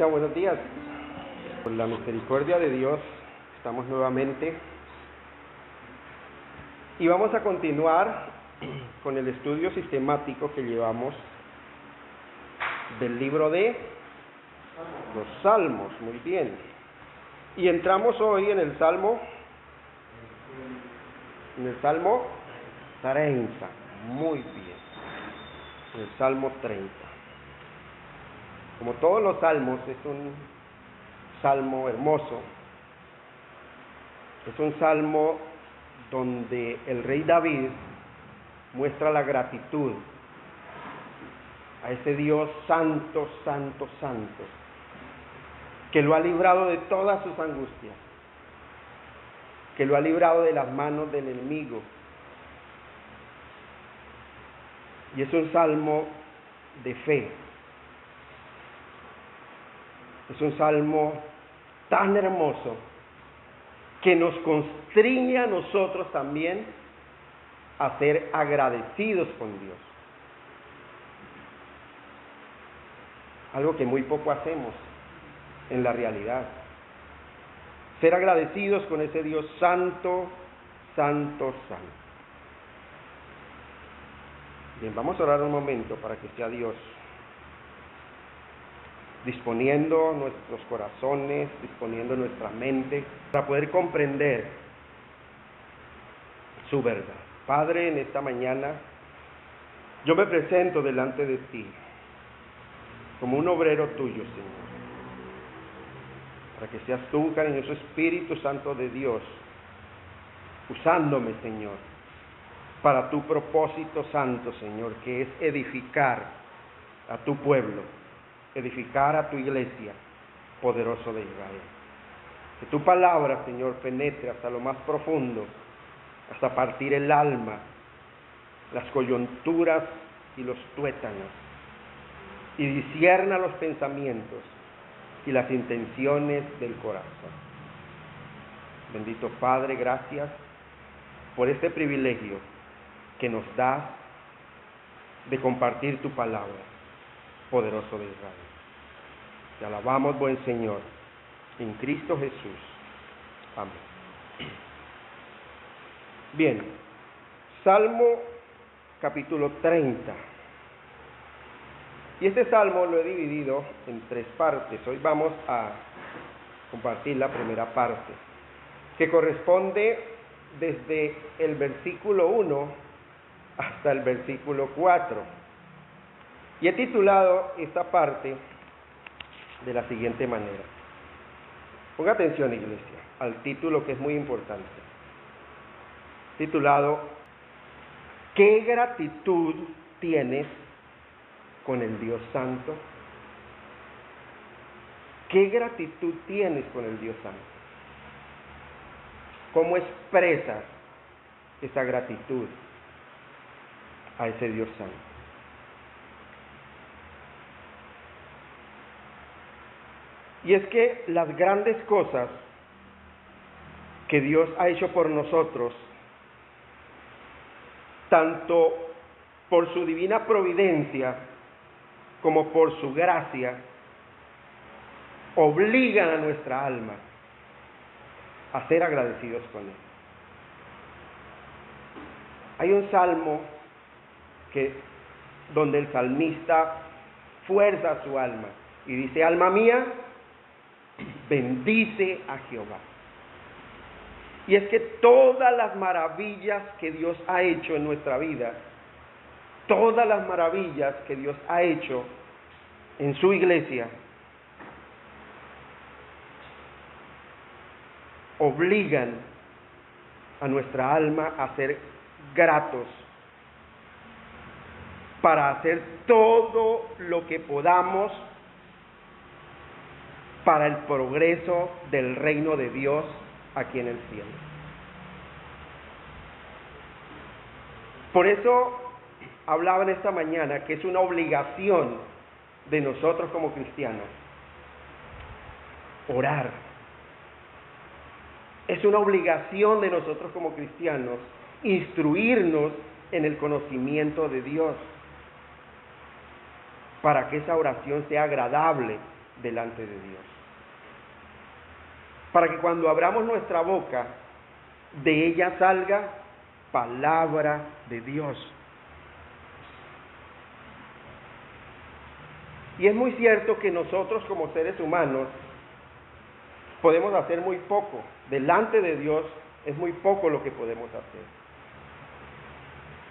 Iglesia, buenos días. Por la misericordia de Dios, estamos nuevamente y vamos a continuar con el estudio sistemático que llevamos del libro de los Salmos. Muy bien. Y entramos hoy en el Salmo 30. Muy bien. En el Salmo 30. Como todos los salmos, es un salmo hermoso. Es un salmo donde el rey David muestra la gratitud a ese Dios santo, santo, santo, que lo ha librado de todas sus angustias, que lo ha librado de las manos del enemigo. Y es un salmo de fe. Es un salmo tan hermoso que nos constriñe a nosotros también a ser agradecidos con Dios. Algo que muy poco hacemos en la realidad. Ser agradecidos con ese Dios santo, santo, santo. Bien, vamos a orar un momento para que sea Dios disponiendo nuestros corazones, disponiendo nuestra mente, para poder comprender su verdad. Padre, en esta mañana, yo me presento delante de ti, como un obrero tuyo, Señor, para que seas tú, cariñoso Espíritu Santo de Dios, usándome, Señor, para tu propósito santo, Señor, que es edificar a tu pueblo, edificar a tu iglesia, poderoso de Israel. Que tu palabra, Señor, penetre hasta lo más profundo, hasta partir el alma, las coyunturas y los tuétanos, y discierna los pensamientos y las intenciones del corazón. Bendito Padre, gracias por este privilegio que nos das de compartir tu palabra, poderoso de Israel. Te alabamos, buen Señor, en Cristo Jesús. Amén. Bien, Salmo capítulo 30. Y este salmo lo he dividido en 3 partes. Hoy vamos a compartir la primera parte, que corresponde desde el versículo 1 hasta el versículo 4. Y he titulado esta parte de la siguiente manera. Ponga atención, iglesia, al título que es muy importante. Titulado, ¿qué gratitud tienes con el Dios Santo? ¿Qué gratitud tienes con el Dios Santo? ¿Cómo expresas esa gratitud a ese Dios Santo? Y es que las grandes cosas que Dios ha hecho por nosotros, tanto por su divina providencia como por su gracia, obligan a nuestra alma a ser agradecidos con Él. Hay un salmo donde el salmista fuerza a su alma y dice: alma mía, bendice a Jehová. Y es que todas las maravillas que Dios ha hecho en nuestra vida, todas las maravillas que Dios ha hecho en su iglesia, obligan a nuestra alma a ser gratos, para hacer todo lo que podamos para el progreso del reino de Dios aquí en el cielo. Por eso hablaba en esta mañana que es una obligación de nosotros como cristianos orar. Es una obligación de nosotros como cristianos instruirnos en el conocimiento de Dios, para que esa oración sea agradable delante de Dios. Para que cuando abramos nuestra boca, de ella salga palabra de Dios. Y es muy cierto que nosotros como seres humanos podemos hacer muy poco. Delante de Dios es muy poco lo que podemos hacer.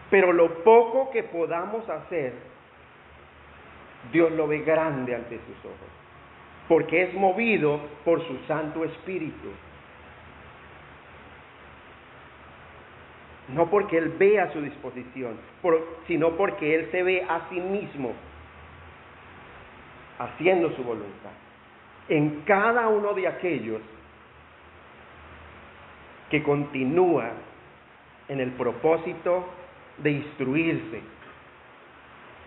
Pero lo poco que podamos hacer, Dios lo ve grande ante sus ojos, porque es movido por su Santo Espíritu. No porque Él ve a su disposición, sino porque Él se ve a sí mismo haciendo su voluntad en cada uno de aquellos que continúa en el propósito de instruirse,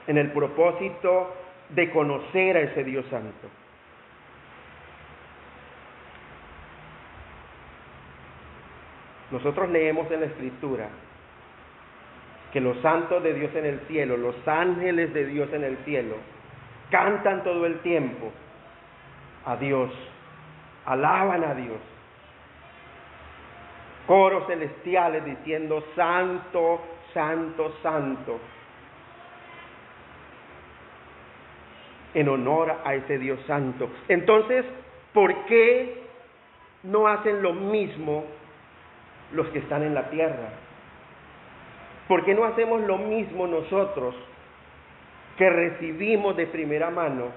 en el propósito de conocer a ese Dios Santo. Nosotros leemos en la Escritura que los santos de Dios en el cielo, los ángeles de Dios en el cielo, cantan todo el tiempo a Dios, alaban a Dios. Coros celestiales diciendo: Santo, Santo, Santo, en honor a ese Dios Santo. Entonces, ¿por qué no hacen lo mismo los que están en la tierra? ¿Por qué no hacemos lo mismo nosotros que recibimos de primera mano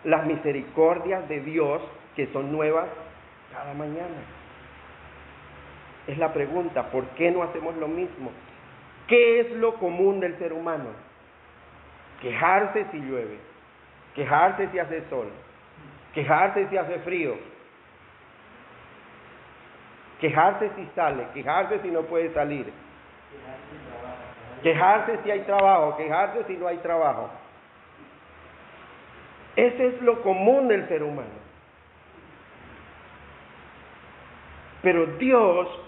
las misericordias de Dios que son nuevas cada mañana? Es la pregunta, ¿por qué no hacemos lo mismo? ¿Qué es lo común del ser humano? Quejarse si llueve, quejarse si hace sol, quejarse si hace frío, quejarse si sale, quejarse si no puede salir, quejarse si hay trabajo, quejarse si no hay trabajo. Ese es lo común del ser humano. Pero Dios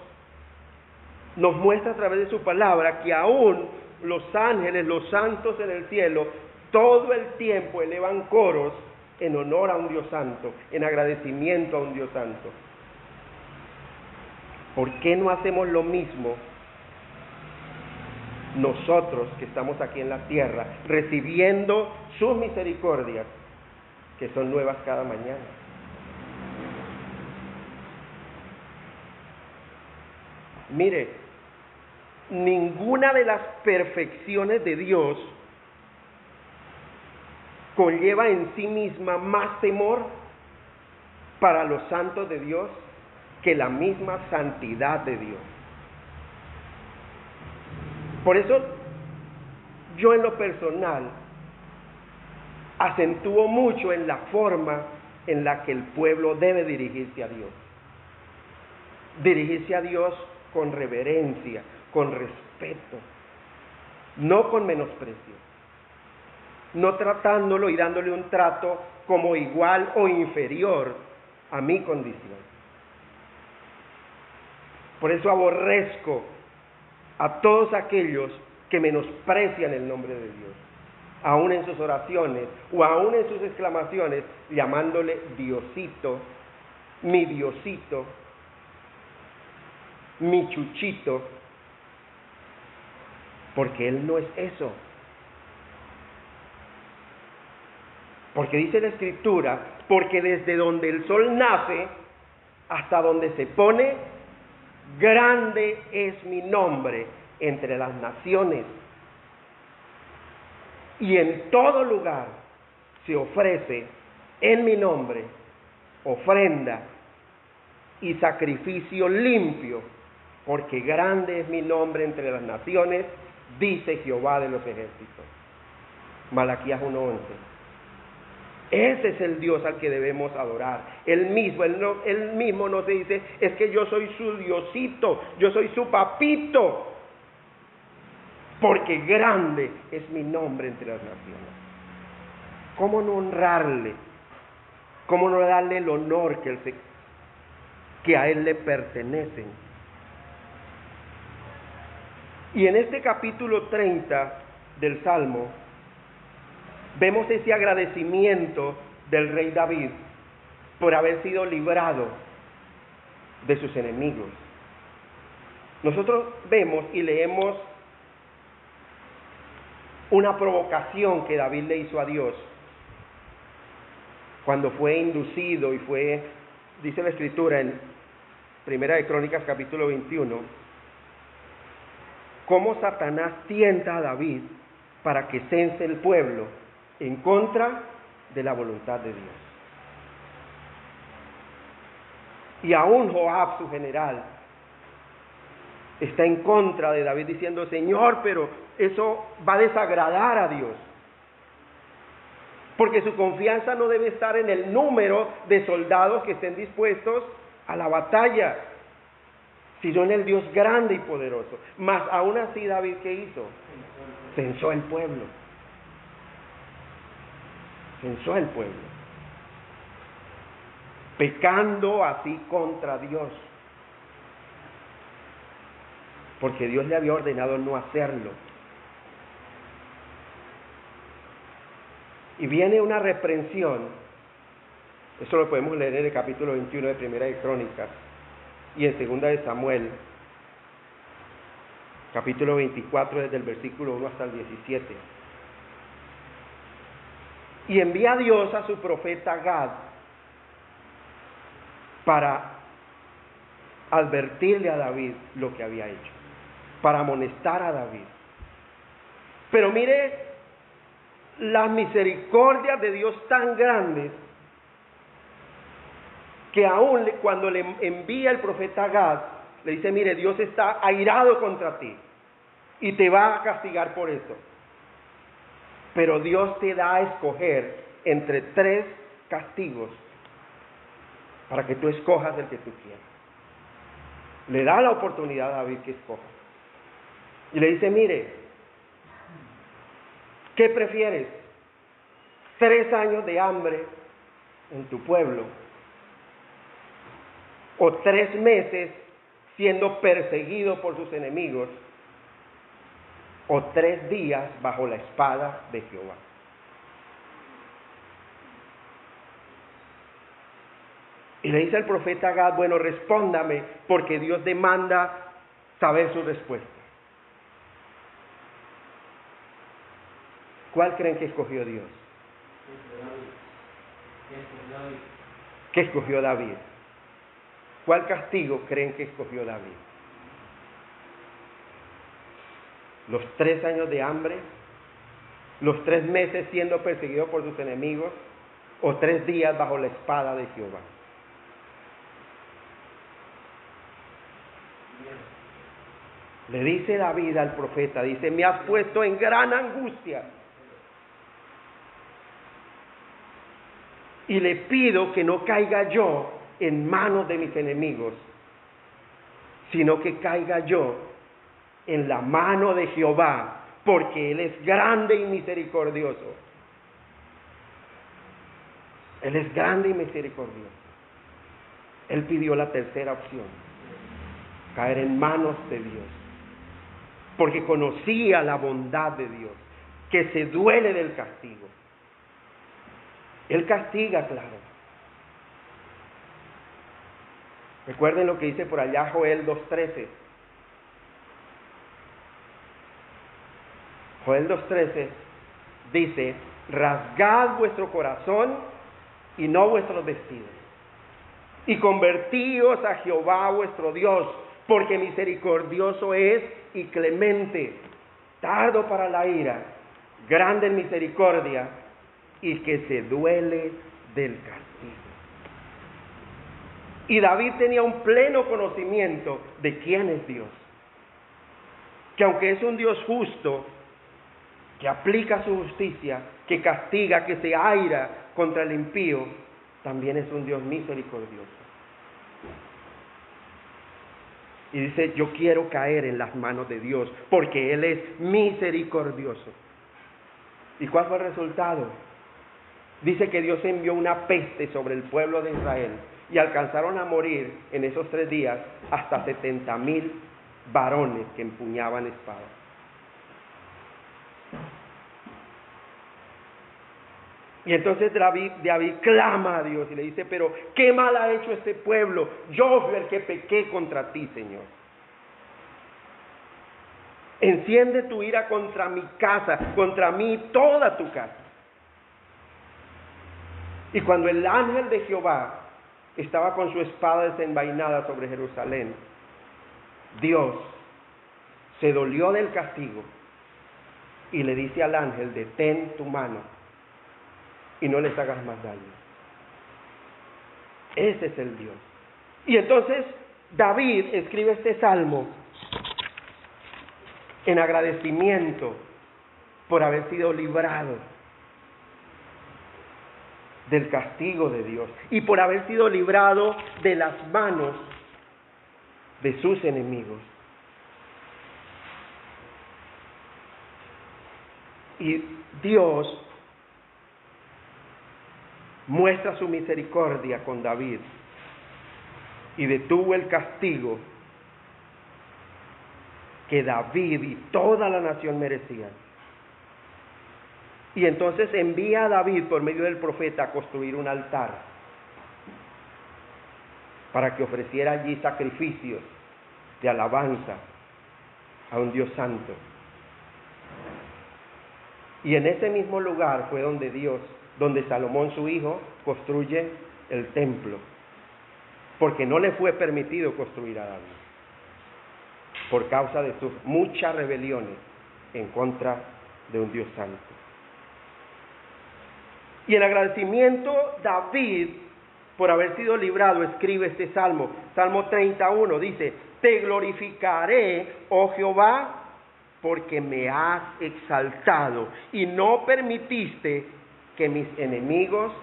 nos muestra a través de su palabra que aún los ángeles, los santos en el cielo, todo el tiempo elevan coros en honor a un Dios santo, en agradecimiento a un Dios santo. ¿Por qué no hacemos lo mismo nosotros que estamos aquí en la tierra, recibiendo sus misericordias, que son nuevas cada mañana? Mire, ninguna de las perfecciones de Dios conlleva en sí misma más temor para los santos de Dios que la misma santidad de Dios. Por eso yo en lo personal acentúo mucho en la forma en la que el pueblo debe dirigirse a Dios. Dirigirse a Dios con reverencia, con respeto, no con menosprecio, no tratándolo y dándole un trato como igual o inferior a mi condición. Por eso aborrezco a todos aquellos que menosprecian el nombre de Dios, aún en sus oraciones o aún en sus exclamaciones, llamándole Diosito, mi Chuchito, porque Él no es eso. Porque dice la Escritura, porque desde donde el sol nace hasta donde se pone, grande es mi nombre entre las naciones. Y en todo lugar se ofrece en mi nombre ofrenda y sacrificio limpio, porque grande es mi nombre entre las naciones, dice Jehová de los ejércitos. Malaquías 1:11. Ese es el Dios al que debemos adorar. Él mismo no se dice, es que yo soy su Diosito, yo soy su papito, porque grande es mi nombre entre las naciones. ¿Cómo no honrarle? ¿Cómo no darle el honor que a Él le pertenecen? Y en este capítulo 30 del Salmo, vemos ese agradecimiento del rey David por haber sido librado de sus enemigos. Nosotros vemos y leemos una provocación que David le hizo a Dios cuando fue inducido y fue, dice la Escritura en Primera de Crónicas capítulo 21, cómo Satanás tienta a David para que cense el pueblo en contra de la voluntad de Dios. Y aún Joab, su general, está en contra de David diciendo: Señor, pero eso va a desagradar a Dios. Porque su confianza no debe estar en el número de soldados que estén dispuestos a la batalla, sino en el Dios grande y poderoso. Mas aún así, David, ¿qué hizo? Censó el pueblo. Censó el pueblo. Pecando así contra Dios. Porque Dios le había ordenado no hacerlo. Y viene una reprensión. Eso lo podemos leer en el capítulo 21 de Primera de Crónicas y en Segunda de Samuel, capítulo 24, desde el versículo 1 hasta el 17. Y envía Dios a su profeta Gad para advertirle a David lo que había hecho, para amonestar a David. Pero mire las misericordias de Dios tan grandes, que aún cuando le envía el profeta Gad, le dice: mire, Dios está airado contra ti y te va a castigar por eso. Pero Dios te da a escoger entre 3 castigos para que tú escojas el que tú quieras. Le da la oportunidad a David que escoja. Y le dice: mire, ¿qué prefieres? 3 años de hambre en tu pueblo, o 3 meses siendo perseguido por sus enemigos, o 3 días bajo la espada de Jehová. Y le dice el profeta Gad: bueno, respóndame, porque Dios demanda saber su respuesta. ¿Cuál creen que escogió Dios? ¿Qué escogió David? ¿Cuál castigo creen que escogió David? ¿Los 3 años de hambre? ¿Los 3 meses siendo perseguido por sus enemigos? ¿O 3 días bajo la espada de Jehová? Le dice David al profeta, dice: me has puesto en gran angustia y le pido que no caiga yo en manos de mis enemigos, sino que caiga yo en la mano de Jehová, porque Él es grande y misericordioso. Él es grande y misericordioso. Él pidió la tercera opción: caer en manos de Dios, porque conocía la bondad de Dios, que se duele del castigo. Él castiga, claro. Recuerden lo que dice por allá Joel 2:13. Joel 2:13 dice: rasgad vuestro corazón y no vuestros vestidos, y convertíos a Jehová vuestro Dios, porque misericordioso es y clemente, tardo para la ira, grande en misericordia, y que se duele del castigo. Y David tenía un pleno conocimiento de quién es Dios, que aunque es un Dios justo, que aplica su justicia, que castiga, que se aira contra el impío, también es un Dios misericordioso. Y dice: yo quiero caer en las manos de Dios, porque Él es misericordioso. ¿Y cuál fue el resultado? Dice que Dios envió una peste sobre el pueblo de Israel, y alcanzaron a morir en esos 3 días hasta 70,000 varones que empuñaban espadas. Y entonces David clama a Dios y le dice, pero ¿qué mal ha hecho este pueblo? Yo fui el que pequé contra ti, Señor. Enciende tu ira contra mi casa, contra mí y toda tu casa. Y cuando el ángel de Jehová estaba con su espada desenvainada sobre Jerusalén, Dios se dolió del castigo y le dice al ángel, detén tu mano y no les hagas más daño. Ese es el Dios. Y entonces David escribe este salmo en agradecimiento por haber sido librado del castigo de Dios y por haber sido librado de las manos de sus enemigos. Y Dios muestra su misericordia con David y detuvo el castigo que David y toda la nación merecían. Y entonces envía a David por medio del profeta a construir un altar para que ofreciera allí sacrificios de alabanza a un Dios santo. Y en ese mismo lugar fue donde Salomón su hijo construye el templo, porque no le fue permitido construir a David por causa de sus muchas rebeliones en contra de un Dios santo. Y en agradecimiento, David, por haber sido librado, escribe este salmo. Salmo 31 dice, te glorificaré, oh Jehová, porque me has exaltado y no permitiste que mis enemigos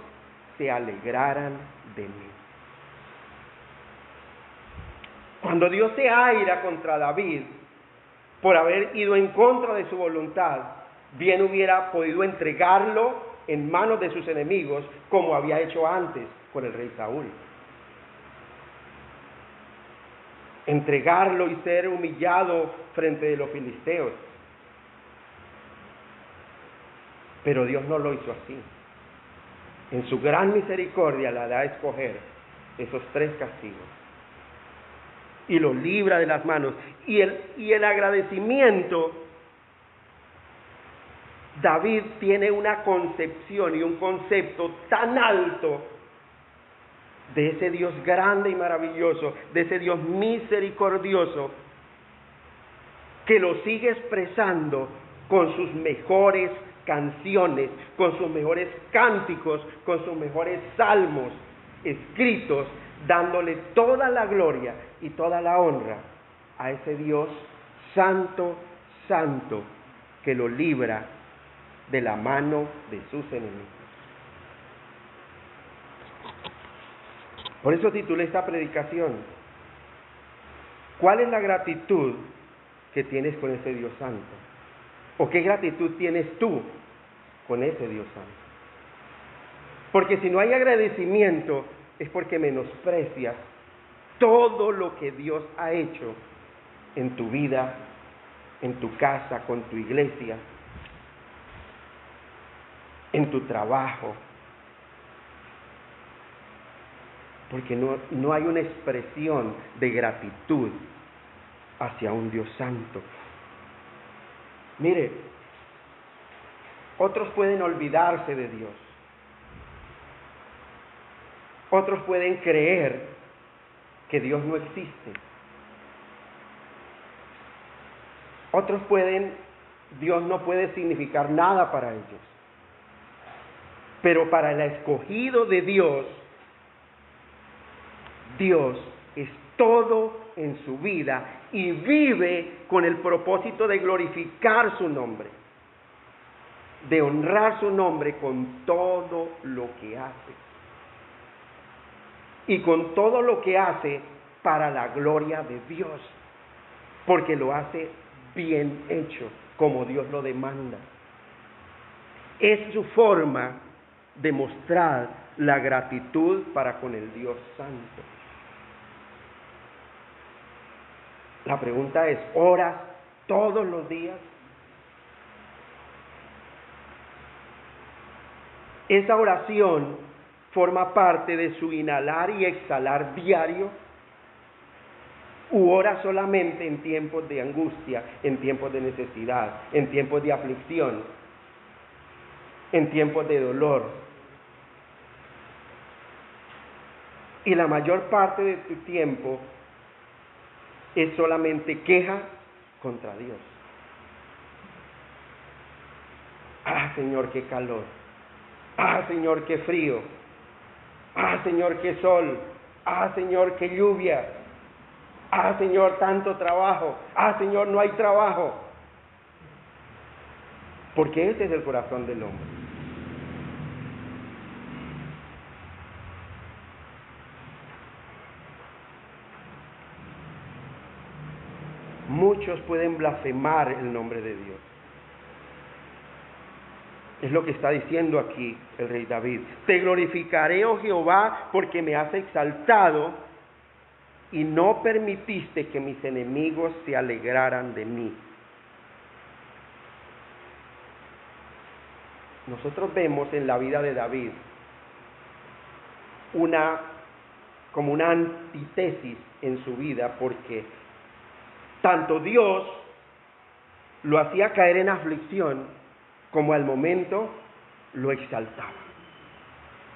se alegraran de mí. Cuando Dios se aira contra David por haber ido en contra de su voluntad, bien hubiera podido entregarlo en manos de sus enemigos, como había hecho antes con el rey Saúl. Entregarlo y ser humillado frente de los filisteos. Pero Dios no lo hizo así. En su gran misericordia le da a escoger esos 3 castigos y lo libra de las manos. Y el agradecimiento, David tiene una concepción y un concepto tan alto de ese Dios grande y maravilloso, de ese Dios misericordioso, que lo sigue expresando con sus mejores canciones, con sus mejores cánticos, con sus mejores salmos escritos, dándole toda la gloria y toda la honra a ese Dios santo, santo, que lo libra de la mano de sus enemigos. Por eso titulé esta predicación, ¿cuál es la gratitud que tienes con ese Dios santo? ¿O qué gratitud tienes tú con ese Dios santo? Porque si no hay agradecimiento es porque menosprecias todo lo que Dios ha hecho en tu vida, en tu casa, con tu iglesia, en tu trabajo. Porque no hay una expresión de gratitud hacia un Dios santo. Mire, otros pueden olvidarse de Dios. Otros pueden creer que Dios no existe. Otros Dios no puede significar nada para ellos. Pero para el escogido de Dios, Dios es todo en su vida y vive con el propósito de glorificar su nombre, de honrar su nombre con todo lo que hace. Y con todo lo que hace para la gloria de Dios, porque lo hace bien hecho, como Dios lo demanda. Es su forma de mostrar la gratitud para con el Dios santo. La pregunta es, ¿oras todos los días? Esa oración forma parte de su inhalar y exhalar diario, u ora solamente en tiempos de angustia, en tiempos de necesidad, en tiempos de aflicción, en tiempos de dolor. Y la mayor parte de tu tiempo es solamente queja contra Dios. Ah, Señor, qué calor. Ah, Señor, qué frío. Ah, Señor, qué sol. Ah, Señor, qué lluvia. Ah, Señor, tanto trabajo. Ah, Señor, no hay trabajo. Porque ese es el corazón del hombre. Muchos pueden blasfemar el nombre de Dios. Es lo que está diciendo aquí el rey David. Te glorificaré, oh Jehová, porque me has exaltado y no permitiste que mis enemigos se alegraran de mí. Nosotros vemos en la vida de David como una antítesis en su vida, porque tanto Dios lo hacía caer en aflicción, como al momento lo exaltaba.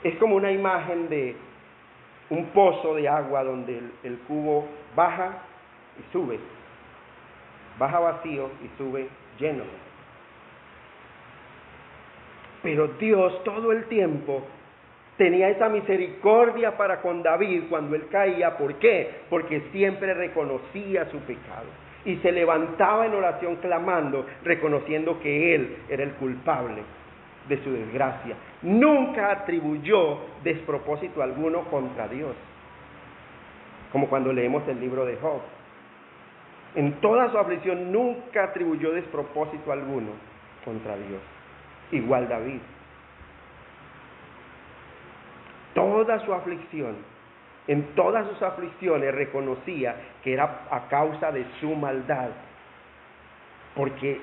Es como una imagen de un pozo de agua donde el cubo baja y sube, baja vacío y sube lleno. Pero Dios todo el tiempo tenía esa misericordia para con David cuando él caía. ¿Por qué? Porque siempre reconocía su pecado y se levantaba en oración clamando, reconociendo que él era el culpable de su desgracia. Nunca atribuyó despropósito alguno contra Dios, como cuando leemos el libro de Job. En toda su aflicción nunca atribuyó despropósito alguno contra Dios. Igual David. Toda su aflicción, en todas sus aflicciones reconocía que era a causa de su maldad, porque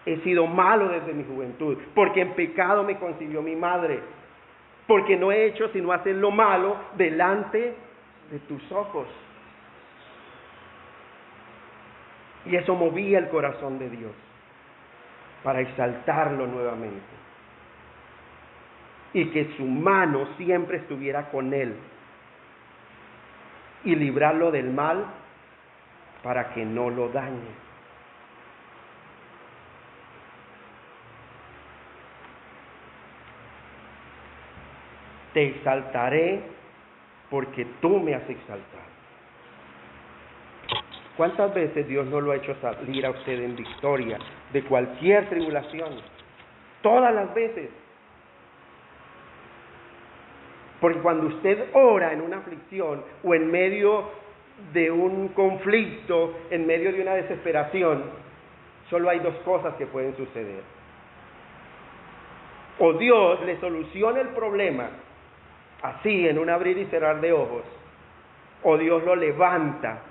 he sido malo desde mi juventud, porque en pecado me concibió mi madre, porque no he hecho sino hacer lo malo delante de tus ojos. Y eso movía el corazón de Dios para exaltarlo nuevamente, y que su mano siempre estuviera con él y librarlo del mal para que no lo dañe. Te exaltaré porque tú me has exaltado. ¿Cuántas veces Dios no lo ha hecho salir a usted en victoria de cualquier tribulación? Todas las veces. Porque cuando usted ora en una aflicción o en medio de un conflicto, en medio de una desesperación, solo hay dos cosas que pueden suceder. O Dios le soluciona el problema así, en un abrir y cerrar de ojos, o Dios lo levanta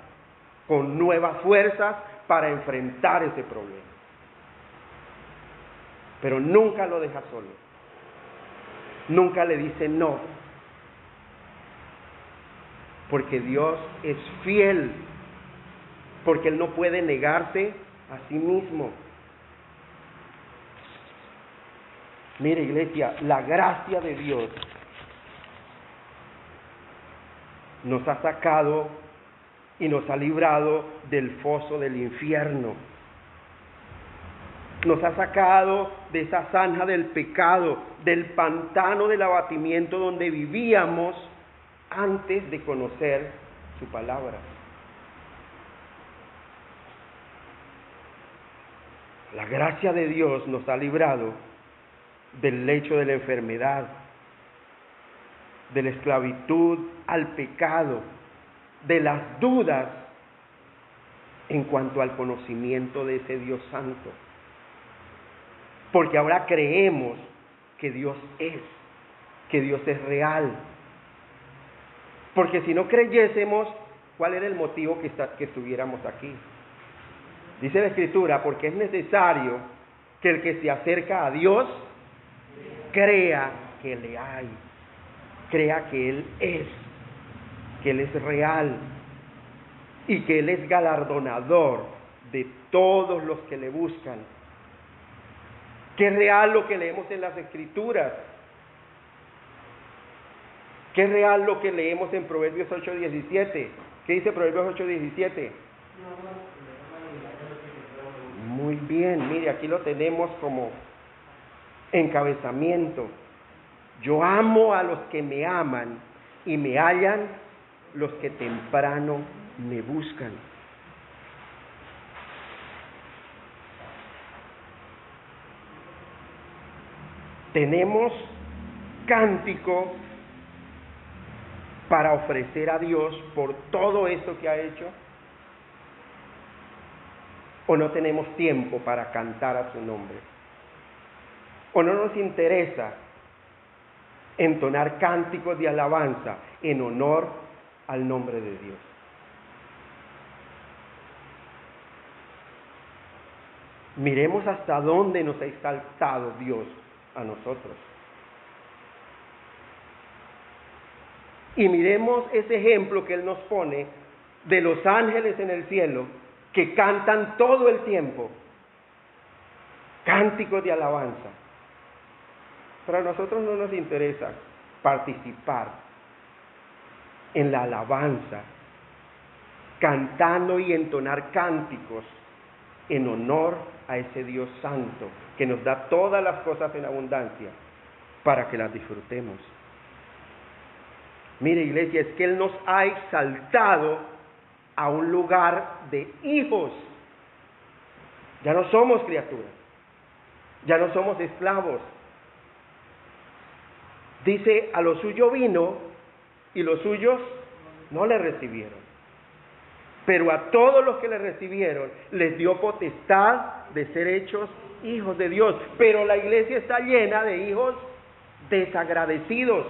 con nuevas fuerzas para enfrentar ese problema. Pero nunca lo deja solo. Nunca le dice no. Porque Dios es fiel. Porque Él no puede negarse a sí mismo. Mire, iglesia, la gracia de Dios nos ha sacado y nos ha librado del foso del infierno. Nos ha sacado de esa zanja del pecado, del pantano del abatimiento donde vivíamos antes de conocer su palabra. La gracia de Dios nos ha librado del lecho de la enfermedad, de la esclavitud al pecado, de las dudas en cuanto al conocimiento de ese Dios santo. Porque ahora creemos que Dios es real. Porque si no creyésemos, ¿cuál era el motivo que estuviéramos aquí? Dice la Escritura, porque es necesario que el que se acerca a Dios crea que le hay. Crea que Él es real y que Él es galardonador de todos los que le buscan. Que es real lo que leemos en las Escrituras. Que es real lo que leemos en Proverbios 8:17. ¿Qué dice Proverbios 8:17? Muy bien, mire, aquí lo tenemos como encabezamiento. Yo amo a los que me aman y me hallan los que temprano me buscan. Tenemos cántico para ofrecer a Dios por todo esto que ha hecho, o no tenemos tiempo para cantar a su nombre, o no nos interesa entonar cánticos de alabanza en honor al nombre de Dios. Miremos hasta dónde nos ha exaltado Dios a nosotros. Y miremos ese ejemplo que Él nos pone de los ángeles en el cielo que cantan todo el tiempo cánticos de alabanza. Pero a nosotros no nos interesa participar en la alabanza, cantando y entonar cánticos en honor a ese Dios santo que nos da todas las cosas en abundancia para que las disfrutemos. Mire, iglesia, es que Él nos ha exaltado a un lugar de hijos. Ya no somos criaturas, ya no somos esclavos. Dice, a lo suyo vino y los suyos no le recibieron. Pero a todos los que le recibieron les dio potestad de ser hechos hijos de Dios. Pero la iglesia está llena de hijos desagradecidos.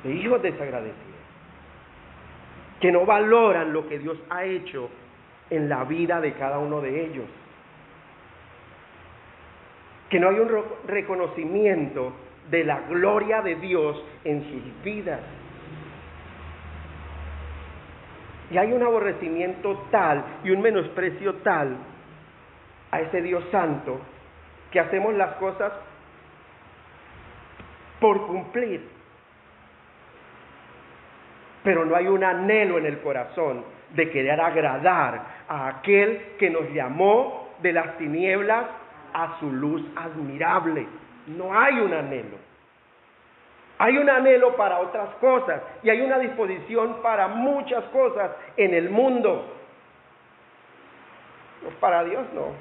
De hijos desagradecidos. Que no valoran lo que Dios ha hecho en la vida de cada uno de ellos. Que no hay un reconocimiento de la gloria de Dios en sus vidas. Y hay un aborrecimiento tal y un menosprecio tal a ese Dios santo que hacemos las cosas por cumplir. Pero no hay un anhelo en el corazón de querer agradar a aquel que nos llamó de las tinieblas a su luz admirable. No hay un anhelo. Hay un anhelo para otras cosas y hay una disposición para muchas cosas en el mundo. No, para Dios no.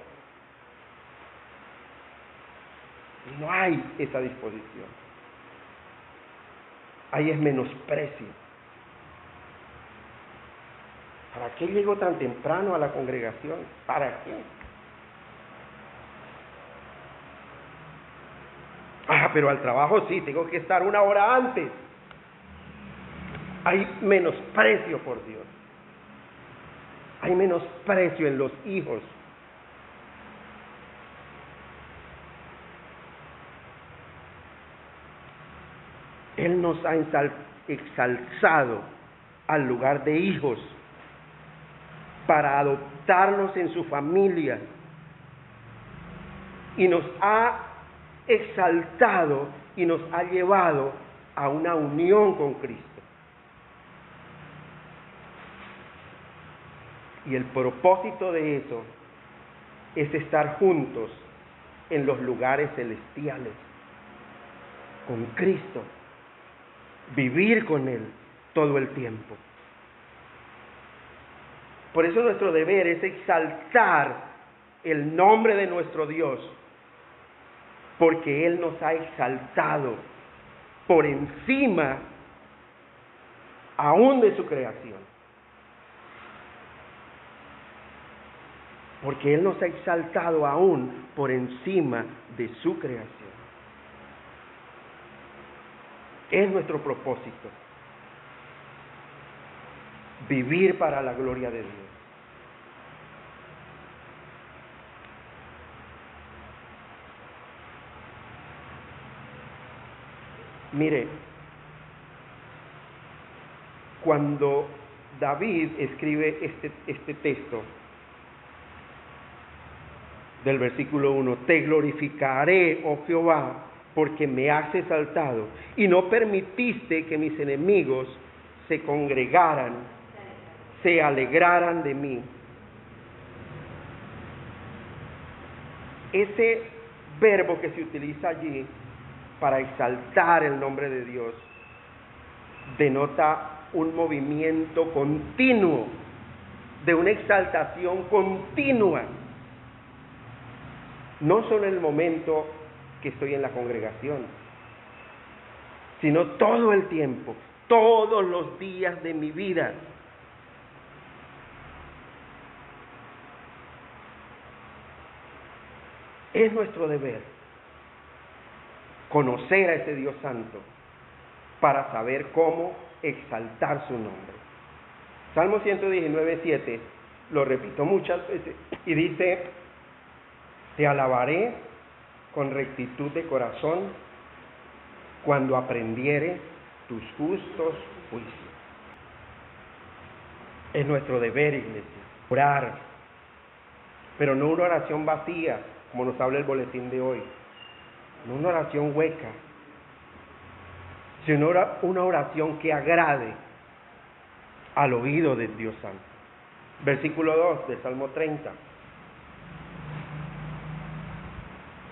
No hay esa disposición. Ahí es menosprecio. ¿Para qué llego tan temprano a la congregación? ¿Para qué? Pero al trabajo sí, tengo que estar 1 hora antes. Hay menosprecio por Dios. Hay menosprecio en los hijos. Él nos ha exaltado al lugar de hijos para adoptarnos en su familia. Y nos ha exaltado y nos ha llevado a una unión con Cristo. Y el propósito de eso es estar juntos en los lugares celestiales, con Cristo, vivir con Él todo el tiempo. Por eso nuestro deber es exaltar el nombre de nuestro Dios, porque Él nos ha exaltado por encima aún de su creación. Porque Él nos ha exaltado aún por encima de su creación. Es nuestro propósito. Vivir para la gloria de Dios. Mire, cuando David escribe este texto del versículo 1, te glorificaré, oh Jehová, porque me has exaltado y no permitiste que mis enemigos se congregaran, se alegraran de mí. Ese verbo que se utiliza allí para exaltar el nombre de Dios denota un movimiento continuo, de una exaltación continua, no solo en el momento que estoy en la congregación, sino todo el tiempo, todos los días de mi vida. Es nuestro deber conocer a ese Dios santo para saber cómo exaltar su nombre. Salmo 119:7, lo repito muchas veces, y dice, te alabaré con rectitud de corazón cuando aprendiere tus justos juicios. Es nuestro deber, iglesia, orar, pero no una oración vacía, como nos habla el boletín de hoy, no una oración hueca, sino una oración que agrade al oído de Dios Santo. Versículo 2 del Salmo 30.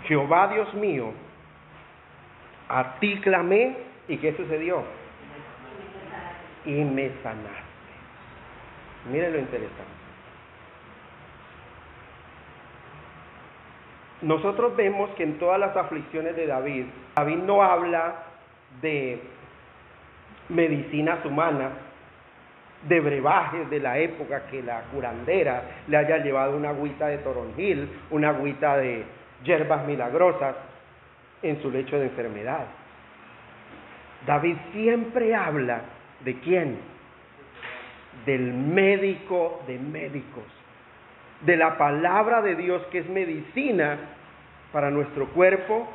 Jehová Dios mío, a ti clamé, ¿y qué sucedió? Y me sanaste. Miren lo interesante. Nosotros vemos que en todas las aflicciones de David no habla de medicinas humanas, de brebajes de la época, que la curandera le haya llevado una agüita de toronjil, una agüita de hierbas milagrosas en su lecho de enfermedad. David siempre habla ¿de quién? Del médico de médicos, de la palabra de Dios, que es medicina para nuestro cuerpo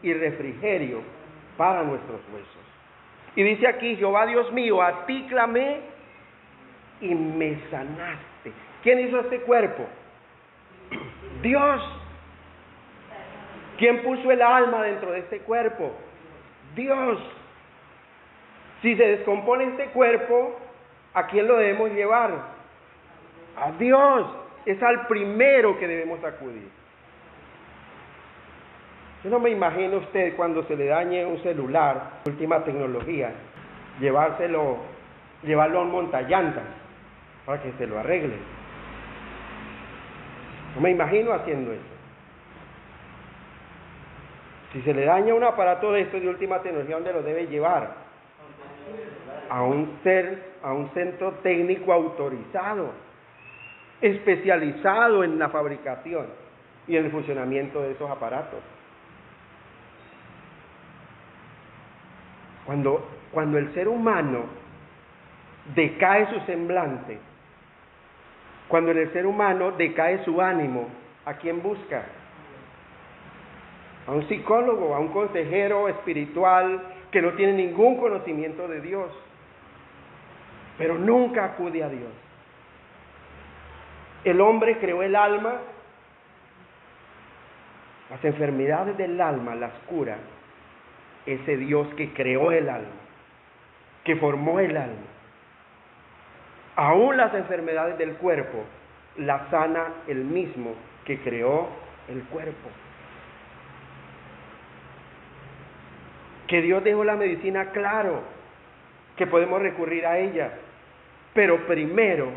y refrigerio para nuestros huesos. Y dice aquí, Jehová Dios mío, a ti clamé y me sanaste. ¿Quién hizo este cuerpo? Dios. ¿Quién puso el alma dentro de este cuerpo? Dios. Si se descompone este cuerpo, ¿a quién lo debemos llevar? A Dios. Es al primero que debemos acudir. Yo no me imagino usted cuando se le dañe un celular, última tecnología, llevarlo a un montallantas para que se lo arregle. No me imagino haciendo eso. Si se le daña un aparato de estos de última tecnología, ¿dónde lo debe llevar? A un centro técnico autorizado, especializado en la fabricación y en el funcionamiento de esos aparatos. Cuando el ser humano decae su semblante, cuando en el ser humano decae su ánimo, ¿a quién busca? A un psicólogo, a un consejero espiritual que no tiene ningún conocimiento de Dios, pero nunca acude a Dios. El hombre creó el alma, las enfermedades del alma las cura ese Dios que creó el alma, que formó el alma. Aún las enfermedades del cuerpo las sana el mismo que creó el cuerpo. Que Dios dejó la medicina, claro, que podemos recurrir a ella, pero primero,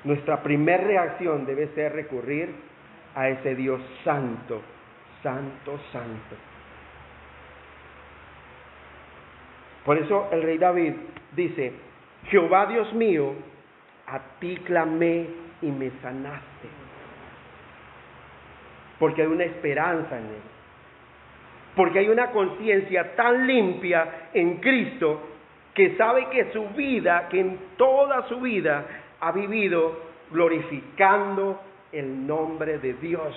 nuestra primera reacción debe ser recurrir a ese Dios santo, santo, santo. Por eso el rey David dice, Jehová Dios mío, a ti clamé y me sanaste. Porque hay una esperanza en él. Porque hay una conciencia tan limpia en Cristo que sabe que su vida, que en toda su vida ha vivido glorificando el nombre de Dios.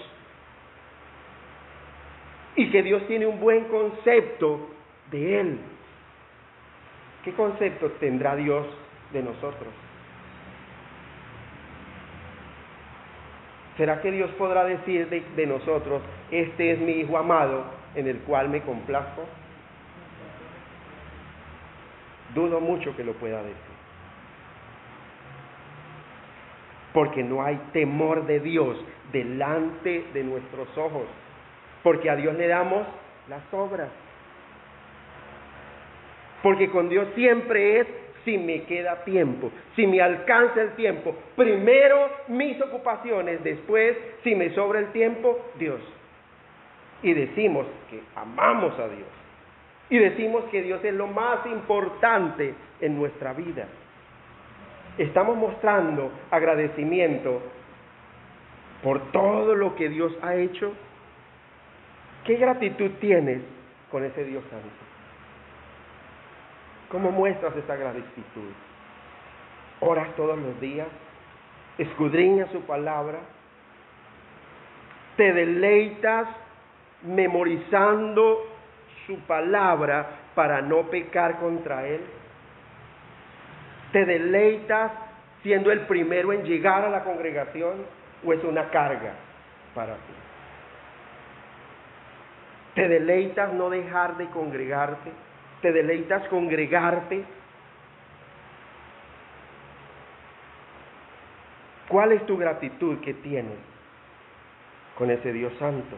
y que Dios tiene un buen concepto de Él. ¿Qué concepto tendrá Dios de nosotros? ¿Será que Dios podrá decir de nosotros, este es mi Hijo amado en el cual me complazco? Dudo mucho que lo pueda decir. Porque no hay temor de Dios delante de nuestros ojos. Porque a Dios le damos las obras. Porque con Dios siempre es si me queda tiempo, si me alcanza el tiempo. Primero mis ocupaciones, después si me sobra el tiempo, Dios. Y decimos que amamos a Dios. Y decimos que Dios es lo más importante en nuestra vida. Estamos mostrando agradecimiento por todo lo que Dios ha hecho. ¿Qué gratitud tienes con ese Dios santo? ¿Cómo muestras esa gratitud? ¿Oras todos los días? ¿Escudriñas su palabra? ¿Te deleitas memorizando su palabra para no pecar contra Él? ¿Te deleitas siendo el primero en llegar a la congregación o es una carga para ti? ¿Te deleitas no dejar de congregarte? ¿Te deleitas congregarte? ¿Cuál es tu gratitud que tienes con ese Dios santo?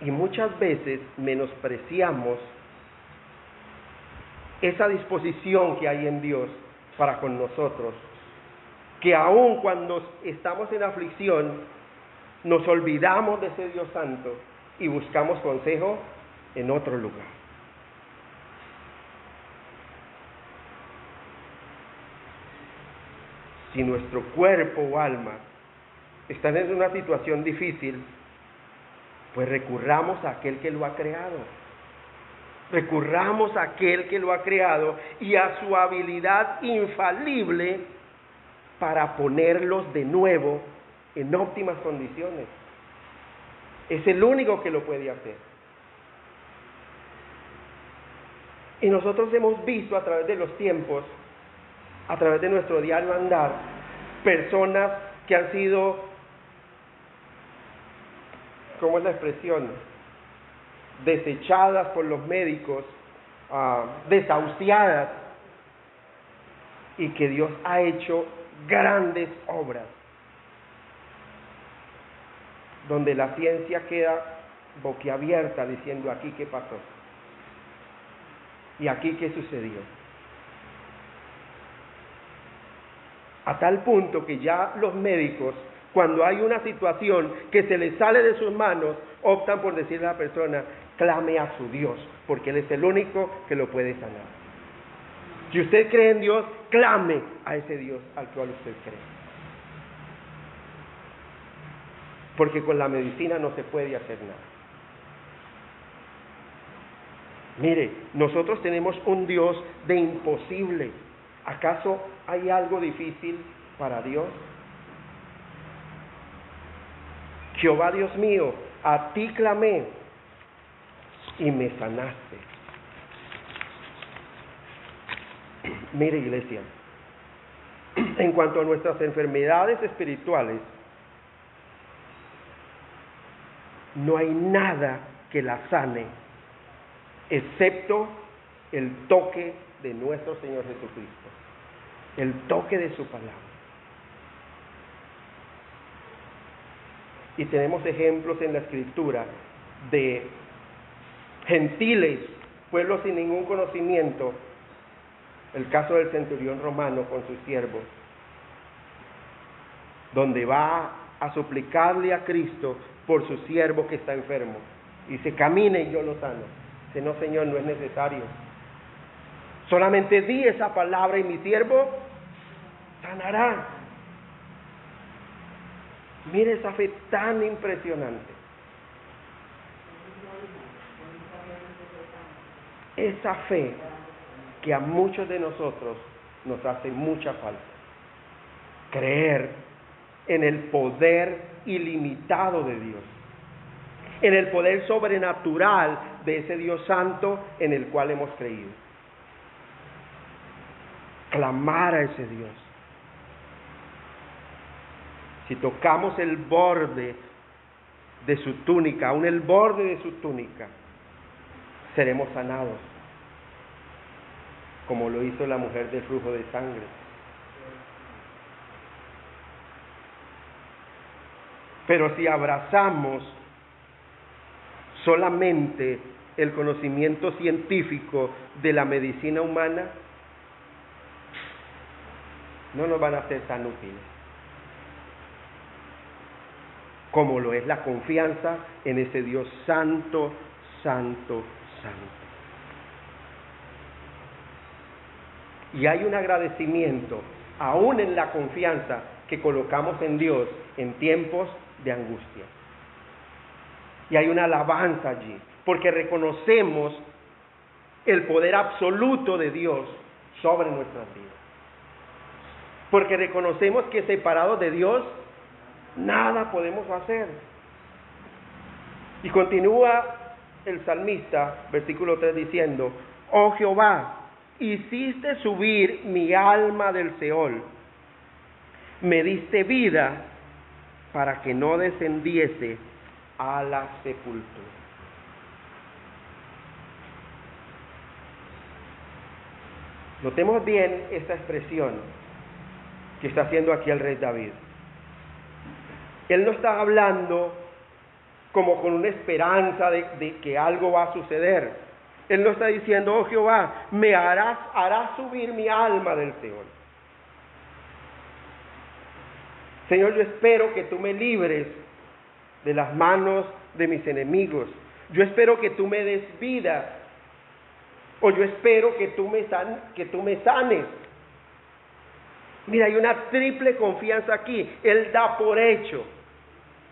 Y muchas veces menospreciamos esa disposición que hay en Dios para con nosotros, que aun cuando estamos en aflicción, nos olvidamos de ese Dios santo y buscamos consejo en otro lugar. Si nuestro cuerpo o alma están en una situación difícil, pues recurramos a aquel que lo ha creado. Recurramos a aquel que lo ha creado y a su habilidad infalible para ponerlos de nuevo en óptimas condiciones. Es el único que lo puede hacer. Y nosotros hemos visto a través de los tiempos, a través de nuestro diario andar, personas que han sido, ¿cómo es la expresión?, desechadas por los médicos, desahuciadas, y que Dios ha hecho grandes obras, donde la ciencia queda boquiabierta diciendo, aquí qué pasó, y aquí qué sucedió. A tal punto que ya los médicos, cuando hay una situación que se les sale de sus manos, optan por decirle a la persona, clame a su Dios, porque Él es el único que lo puede sanar. Si usted cree en Dios, clame a ese Dios al cual usted cree. Porque con la medicina no se puede hacer nada. Mire, nosotros tenemos un Dios de imposible. ¿Acaso hay algo difícil para Dios? Jehová Dios mío, a ti clamé y me sanaste. Mire, iglesia, en cuanto a nuestras enfermedades espirituales, no hay nada que las sane, excepto el toque de nuestro Señor Jesucristo, el toque de su palabra. Y tenemos ejemplos en la Escritura de gentiles, pueblos sin ningún conocimiento, el caso del centurión romano con sus siervos, donde va a suplicarle a Cristo por su siervo que está enfermo. Y dice, camine y yo lo sano. Dice, no, Señor, no es necesario. Solamente di esa palabra y mi siervo sanará. Mire esa fe tan impresionante. Esa fe que a muchos de nosotros nos hace mucha falta. Creer en el poder ilimitado de Dios, en el poder sobrenatural de ese Dios santo en el cual hemos creído. Clamar a ese Dios. Si tocamos el borde de su túnica, aún el borde de su túnica, seremos sanados, como lo hizo la mujer del flujo de sangre. Pero si abrazamos solamente el conocimiento científico de la medicina humana, no nos van a ser tan útiles como lo es la confianza en ese Dios santo, santo, santo. Y hay un agradecimiento, aún en la confianza que colocamos en Dios en tiempos de angustia. Y hay una alabanza allí, porque reconocemos el poder absoluto de Dios sobre nuestras vidas. Porque reconocemos que separados de Dios, nada podemos hacer. Y continúa el salmista, versículo 3, diciendo: oh Jehová, hiciste subir mi alma del Seol, me diste vida para que no descendiese a la sepultura. Notemos bien esta expresión que está haciendo aquí el rey David. Él no está hablando como con una esperanza de que algo va a suceder. Él no está diciendo: oh Jehová, me harás subir mi alma del Seol. Señor, yo espero que tú me libres de las manos de mis enemigos. Yo espero que tú me des vida. O yo espero que tú me sanes. Mira, hay una triple confianza aquí. Él da por hecho: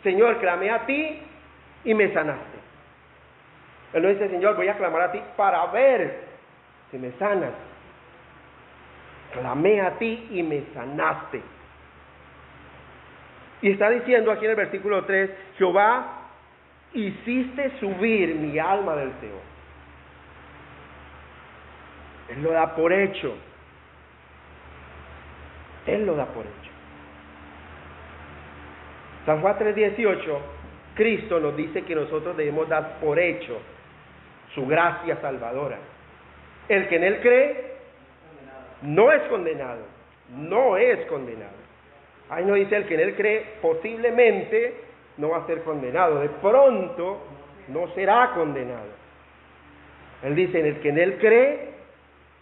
Señor, clamé a ti y me sanaste. Él no dice: Señor, voy a clamar a ti para ver si me sanas. Clamé a ti y me sanaste. Y está diciendo aquí en el versículo 3: Jehová, hiciste subir mi alma del Seol. Él lo da por hecho. Él lo da por hecho. San Juan 3:18, Cristo nos dice que nosotros debemos dar por hecho su gracia salvadora. El que en Él cree no es condenado. No es condenado. Ahí nos dice: el que en Él cree posiblemente no va a ser condenado. De pronto no será condenado. Él dice: el que en Él cree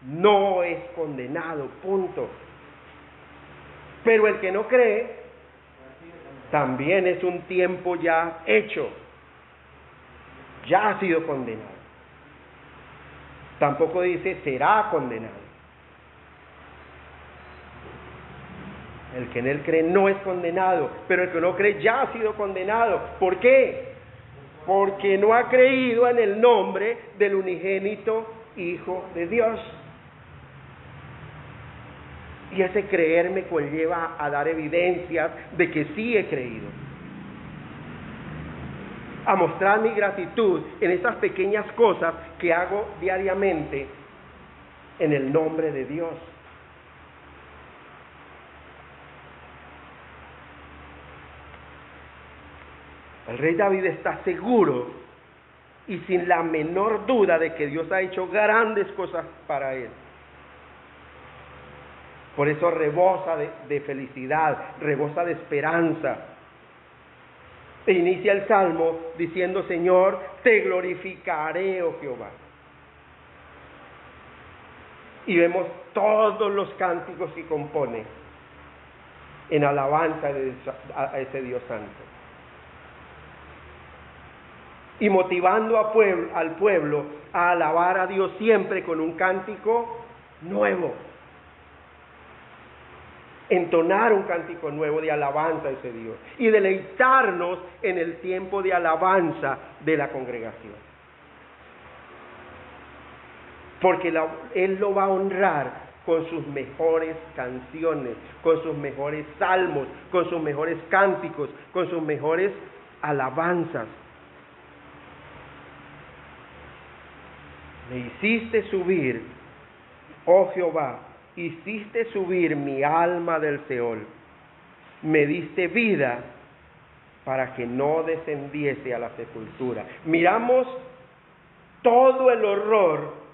no es condenado. Punto. Pero el que no cree también es un tiempo ya hecho. Ya ha sido condenado. Tampoco dice será condenado. El que en Él cree no es condenado, pero el que no cree ya ha sido condenado. ¿Por qué? Porque no ha creído en el nombre del unigénito Hijo de Dios. Y ese creer me conlleva a dar evidencias de que sí he creído. A mostrar mi gratitud en esas pequeñas cosas que hago diariamente en el nombre de Dios. El rey David está seguro y sin la menor duda de que Dios ha hecho grandes cosas para él. Por eso rebosa de felicidad, rebosa de esperanza. E inicia el salmo diciendo: Señor, te glorificaré, oh Jehová. Y vemos todos los cánticos que compone en alabanza a ese Dios santo. Y motivando al pueblo a alabar a Dios siempre con un cántico nuevo. Entonar un cántico nuevo de alabanza a ese Dios. Y deleitarnos en el tiempo de alabanza de la congregación. Porque Él lo va a honrar con sus mejores canciones, con sus mejores salmos, con sus mejores cánticos, con sus mejores alabanzas. Me hiciste subir, oh Jehová, hiciste subir mi alma del Seol. Me diste vida para que no descendiese a la sepultura. Miramos todo el horror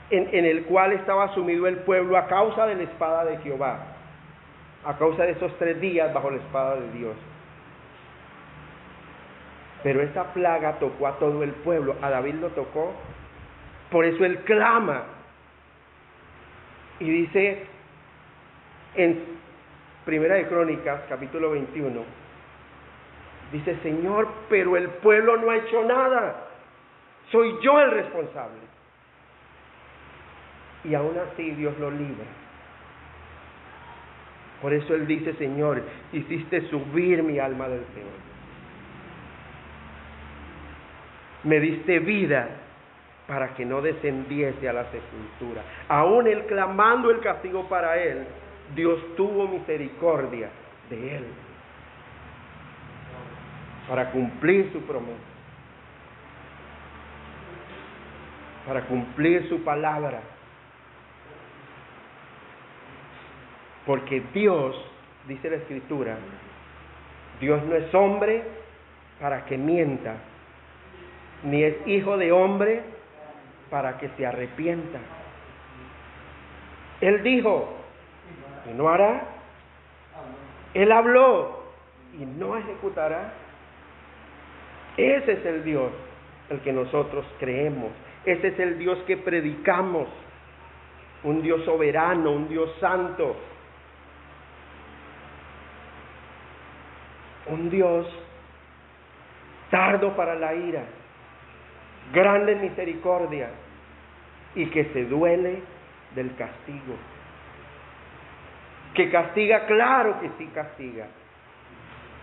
en el cual estaba sumido el pueblo a causa de la espada de Jehová, a causa de esos 3 días bajo la espada de Dios. Pero esa plaga tocó a todo el pueblo, a David lo tocó, por eso él clama. Y dice en Primera de Crónicas, capítulo 21, dice: Señor, pero el pueblo no ha hecho nada, soy yo el responsable. Y aún así Dios lo libra. Por eso él dice: Señor, hiciste subir mi alma del Seol. Me diste vida para que no descendiese a la sepultura. Aún él clamando el castigo para él, Dios tuvo misericordia de él para cumplir su promesa, para cumplir su palabra. Porque Dios, dice la Escritura, Dios no es hombre para que mienta, ni es hijo de hombre para que se arrepienta. Él dijo y no hará. Él habló y no ejecutará. Ese es el Dios el que nosotros creemos. Ese es el Dios que predicamos. Un Dios soberano, un Dios santo. Un Dios tardo para la ira, grande en misericordia y que se duele del castigo. Que castiga, claro que sí castiga.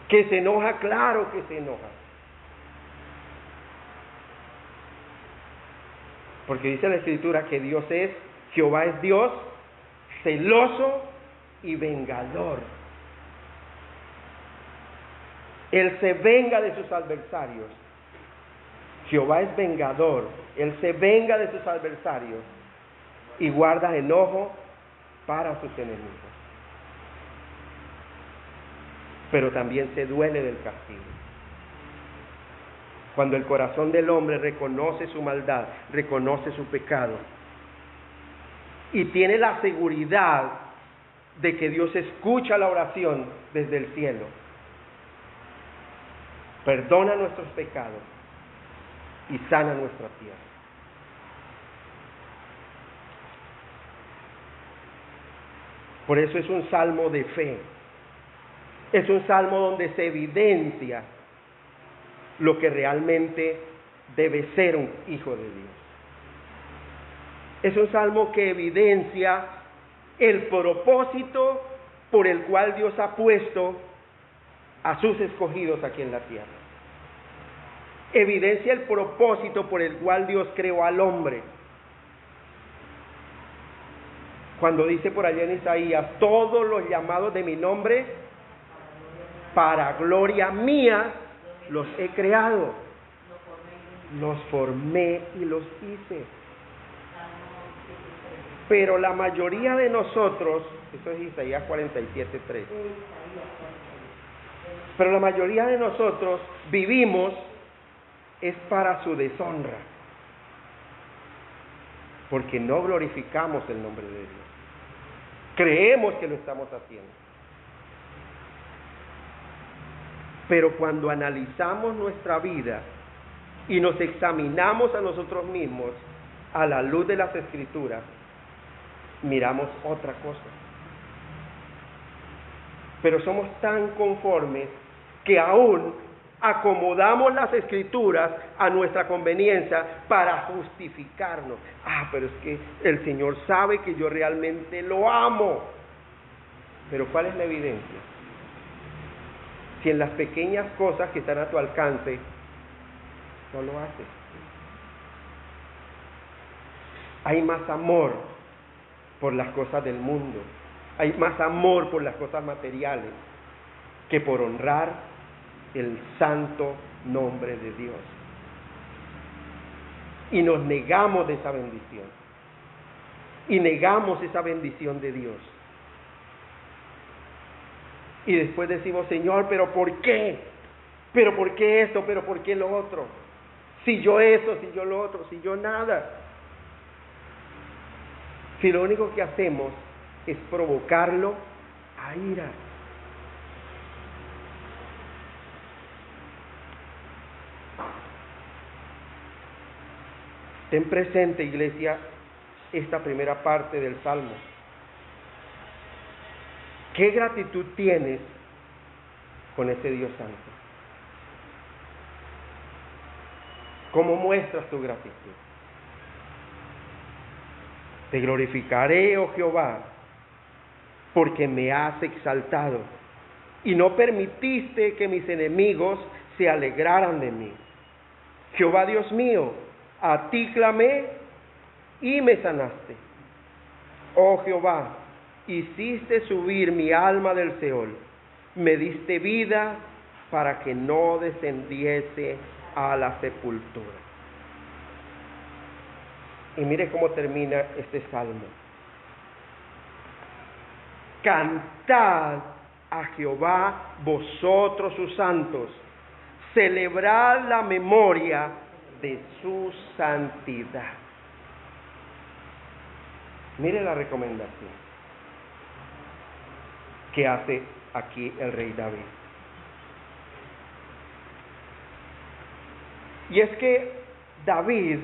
Que se enoja, claro que se enoja. Porque dice la Escritura que Jehová es Dios celoso y vengador. Él se venga de sus adversarios. Jehová es vengador. Él se venga de sus adversarios y guarda enojo para sus enemigos. Pero también se duele del castigo. Cuando el corazón del hombre reconoce su maldad, reconoce su pecado y tiene la seguridad de que Dios escucha la oración desde el cielo, perdona nuestros pecados y sana nuestra tierra. Por eso es un salmo de fe. Es un salmo donde se evidencia lo que realmente debe ser un hijo de Dios. Es un salmo que evidencia el propósito por el cual Dios ha puesto a sus escogidos aquí en la tierra. Evidencia el propósito por el cual Dios creó al hombre. Cuando dice por allá en Isaías: todos los llamados de mi nombre, para gloria mía, los he creado. Los formé y los hice. Pero la mayoría de nosotros, eso es Isaías 47:3. Pero la mayoría de nosotros vivimos es para su deshonra, porque no glorificamos el nombre de Dios. Creemos que lo estamos haciendo. Pero cuando analizamos nuestra vida y nos examinamos a nosotros mismos a la luz de las Escrituras, miramos otra cosa. Pero somos tan conformes que aún acomodamos las Escrituras a nuestra conveniencia para justificarnos. Pero es que el Señor sabe que yo realmente lo amo. Pero ¿cuál es la evidencia? Si en las pequeñas cosas que están a tu alcance no lo haces. Hay más amor por las cosas del mundo. Hay más amor por las cosas materiales que por honrar el santo nombre de Dios. Y nos negamos de esa bendición. Y negamos esa bendición de Dios. Y después decimos, Señor, ¿pero por qué? ¿Pero por qué esto? ¿Pero por qué lo otro? Si yo eso, si yo lo otro, si yo nada. Si lo único que hacemos es provocarlo a ira. Ten presente, iglesia, esta primera parte del Salmo. ¿Qué gratitud tienes con ese Dios santo? ¿Cómo muestras tu gratitud? Te glorificaré, oh Jehová, porque me has exaltado y no permitiste que mis enemigos se alegraran de mí. Jehová Dios mío, a ti clamé y me sanaste. Oh Jehová, hiciste subir mi alma del Seol, me diste vida para que no descendiese a la sepultura. Y mire cómo termina este salmo. Cantad a Jehová vosotros sus santos, celebrad la memoria de su santidad. Mire la recomendación que hace aquí el rey David. Y es que David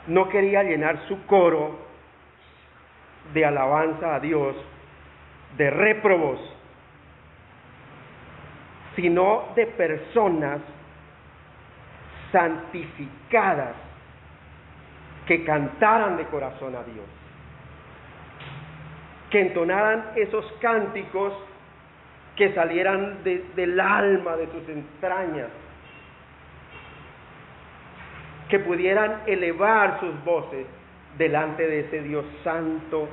no quería llenar su coro de alabanza a Dios de réprobos, sino de personas santificadas que cantaran de corazón a Dios, que entonaran esos cánticos que salieran del alma, de sus entrañas, que pudieran elevar sus voces delante de ese Dios santo,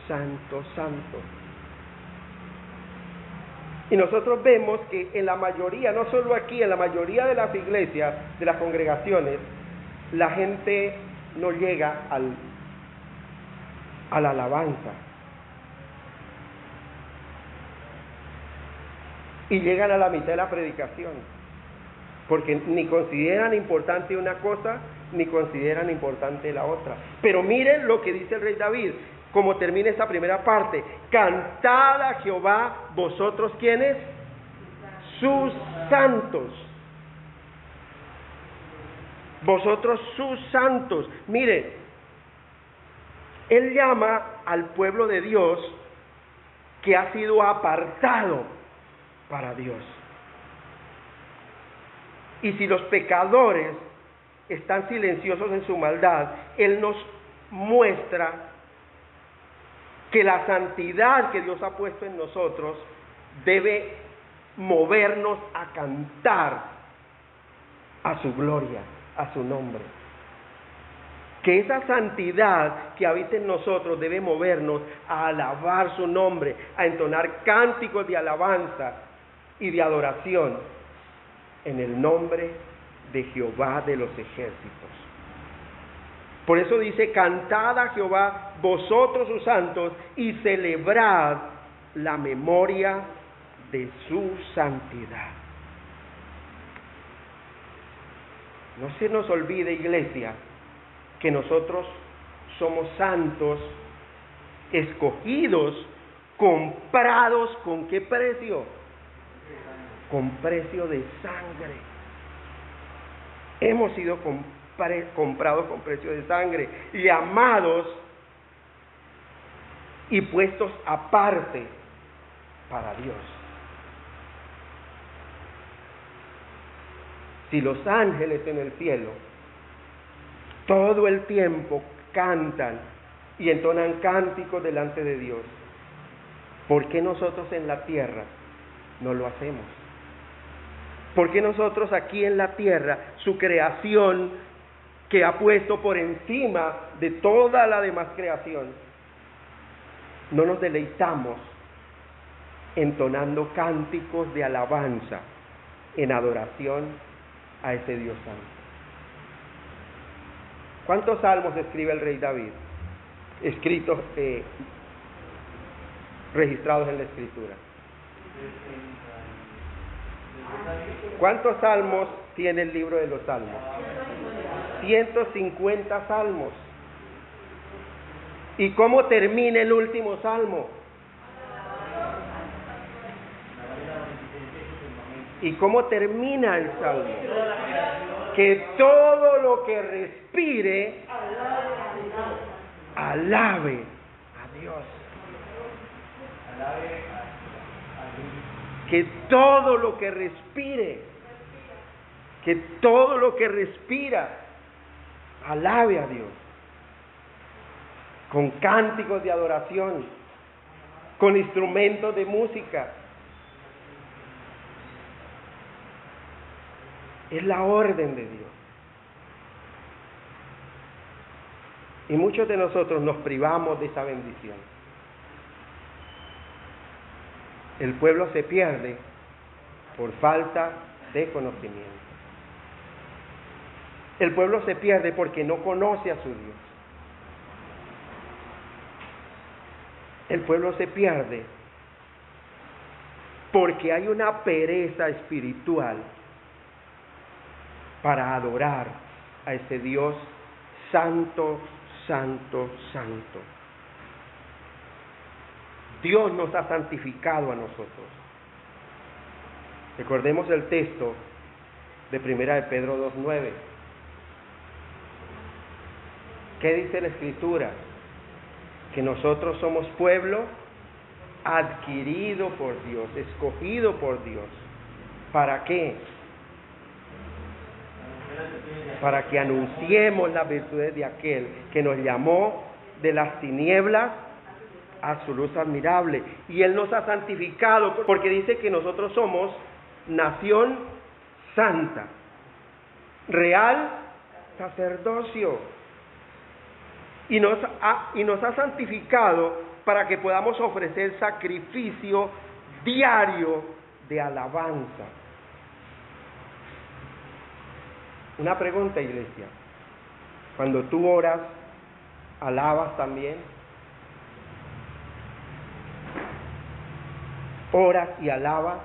santo, santo. Y nosotros vemos que en la mayoría, no solo aquí, en la mayoría de las iglesias, de las congregaciones, la gente no llega a la alabanza. Y llegan a la mitad de la predicación. Porque ni consideran importante una cosa, ni consideran importante la otra. Pero miren lo que dice el rey David, como termina esta primera parte. Cantad a Jehová, vosotros, ¿quiénes? Sus santos. Vosotros sus santos. Mire, él llama al pueblo de Dios que ha sido apartado para Dios. Y si los pecadores están silenciosos en su maldad, Él nos muestra que la santidad que Dios ha puesto en nosotros debe movernos a cantar a su gloria, a su nombre. Que esa santidad que habita en nosotros debe movernos a alabar su nombre, a entonar cánticos de alabanza y de adoración en el nombre de Jehová de los ejércitos. Por eso dice, cantad a Jehová vosotros sus santos y celebrad la memoria de su santidad. No se nos olvide, iglesia, que nosotros somos santos, escogidos, comprados, ¿con qué precio? Con precio de sangre. Hemos sido comprados con precio de sangre, llamados y puestos aparte para Dios. Si los ángeles en el cielo todo el tiempo cantan y entonan cánticos delante de Dios, ¿por qué nosotros en la tierra no lo hacemos? ¿Por qué nosotros aquí en la tierra, su creación, que ha puesto por encima de toda la demás creación, no nos deleitamos entonando cánticos de alabanza en adoración a ese Dios santo. ¿Cuántos salmos escribe el rey David? Escritos, registrados en la Escritura. ¿Cuántos salmos tiene el libro de los Salmos? 150 salmos. ¿Y cómo termina el último salmo? ¿Y cómo termina el salmo? Que todo lo que respire alabe a Dios. Que todo lo que respire, que todo lo que respira, alabe a Dios. Con cánticos de adoración, con instrumentos de música. Es la orden de Dios. Y muchos de nosotros nos privamos de esa bendición. El pueblo se pierde por falta de conocimiento. El pueblo se pierde porque no conoce a su Dios. El pueblo se pierde porque hay una pereza espiritual para adorar a ese Dios santo, santo, santo. Dios nos ha santificado a nosotros. Recordemos el texto de 1 de Pedro 2:9. ¿Qué dice la Escritura? Que nosotros somos pueblo adquirido por Dios, escogido por Dios. ¿Para qué? Para que anunciemos las virtudes de aquel que nos llamó de las tinieblas a su luz admirable. Y Él nos ha santificado, porque dice que nosotros somos nación santa, real sacerdocio. Y nos ha santificado para que podamos ofrecer sacrificio diario de alabanza. Una pregunta, iglesia. Cuando tú oras, ¿alabas también? ¿Oras y alabas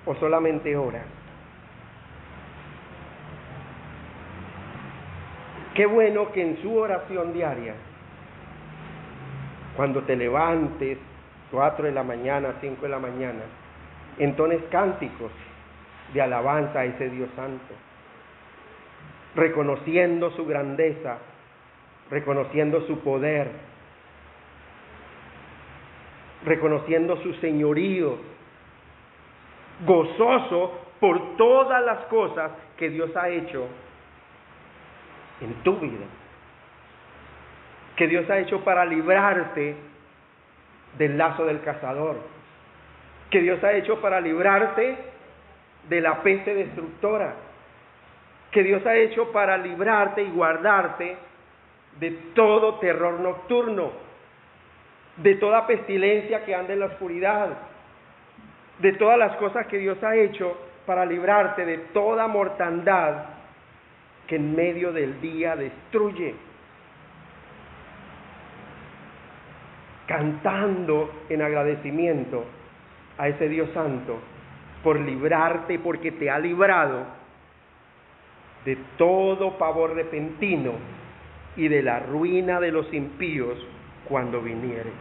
o solamente oras? Qué bueno que en su oración diaria, cuando te levantes, 4 de la mañana, 5 de la mañana, entones cánticos de alabanza a ese Dios santo, reconociendo su grandeza, reconociendo su poder, reconociendo su señorío, gozoso por todas las cosas que Dios ha hecho en tu vida, que Dios ha hecho para librarte del lazo del cazador, que Dios ha hecho para librarte de la peste destructora, que Dios ha hecho para librarte y guardarte de todo terror nocturno, de toda pestilencia que anda en la oscuridad, de todas las cosas que Dios ha hecho para librarte de toda mortandad que en medio del día destruye. Cantando en agradecimiento a ese Dios santo por librarte, porque te ha librado de todo pavor repentino y de la ruina de los impíos cuando viniere.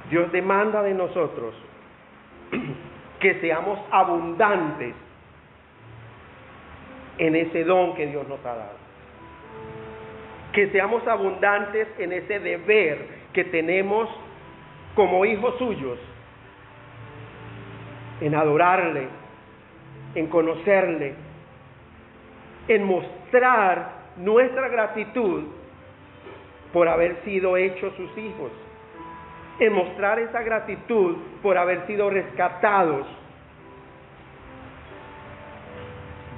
Dios demanda de nosotros que seamos abundantes en ese don que Dios nos ha dado. Que seamos abundantes en ese deber que tenemos como hijos suyos, en adorarle, en conocerle, en mostrar nuestra gratitud por haber sido hechos sus hijos, en mostrar esa gratitud por haber sido rescatados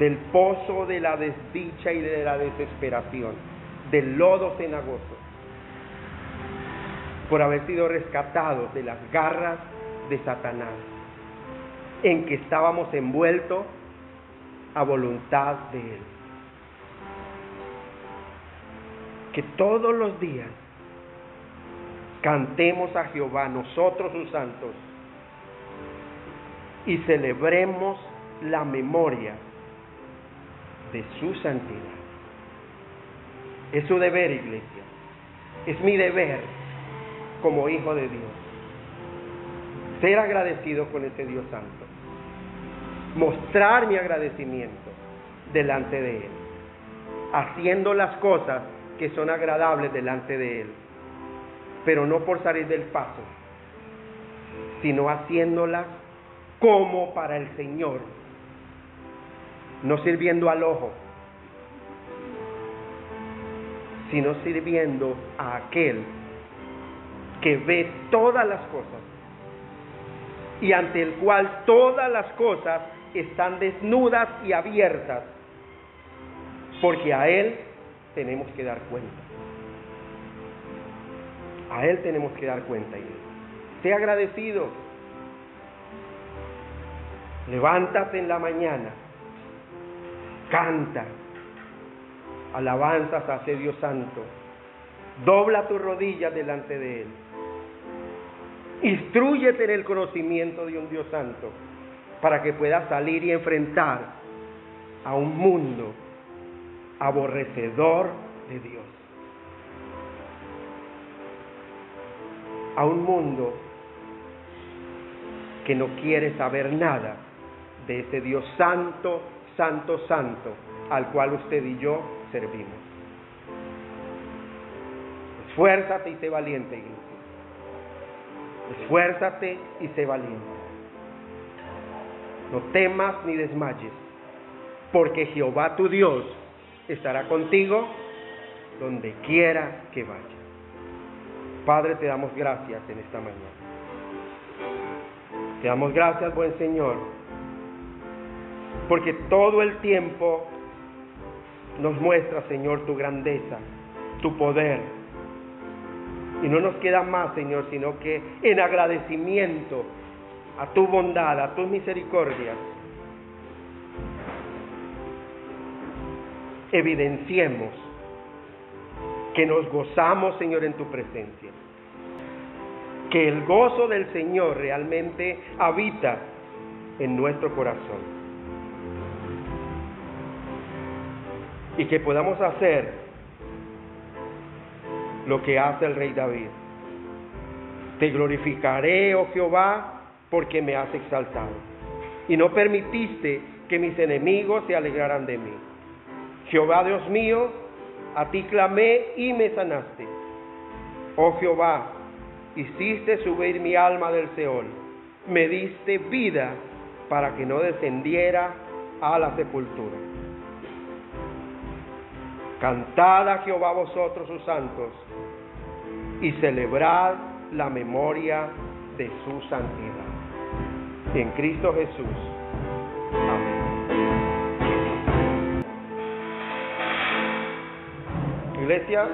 del pozo de la desdicha y de la desesperación, del lodo cenagoso, por haber sido rescatados de las garras de Satanás, en que estábamos envueltos a voluntad de Él. Que todos los días cantemos a Jehová, nosotros sus santos, y celebremos la memoria de su santidad. Es su deber, iglesia. Es mi deber como hijo de Dios ser agradecido con ese Dios santo, mostrar mi agradecimiento delante de Él, haciendo las cosas que son agradables delante de Él, pero no por salir del paso, sino haciéndolas como para el Señor, no sirviendo al ojo, sino sirviendo a aquel que ve todas las cosas y ante el cual todas las cosas están desnudas y abiertas, porque a Él tenemos que dar cuenta. A Él tenemos que dar cuenta. Sé agradecido. Levántate en la mañana, canta alabanzas a ese Dios santo, dobla tus rodillas delante de Él, instrúyete en el conocimiento de un Dios santo, para que puedas salir y enfrentar a un mundo aborrecedor de Dios, a un mundo que no quiere saber nada de ese Dios santo, santo, santo, al cual usted y yo servimos. Esfuérzate y sé valiente, iglesia. Esfuérzate y sé valiente. No temas ni desmayes, porque Jehová tu Dios estará contigo donde quiera que vayas. Padre, te damos gracias en esta mañana. Te damos gracias, buen Señor, porque todo el tiempo nos muestra, Señor, tu grandeza, tu poder. Y no nos queda más, Señor, sino que en agradecimiento a tu bondad, a tus misericordias, evidenciemos que nos gozamos, Señor, en tu presencia. Que el gozo del Señor realmente habita en nuestro corazón. Y que podamos hacer lo que hace el rey David. Te glorificaré, oh Jehová, porque me has exaltado, y no permitiste que mis enemigos se alegraran de mí. Jehová Dios mío, a ti clamé y me sanaste. Oh Jehová, hiciste subir mi alma del Seol, me diste vida para que no descendiera a la sepultura. Cantad a Jehová vosotros sus santos, y celebrad la memoria de su santidad. En Cristo Jesús. Amén. Iglesia,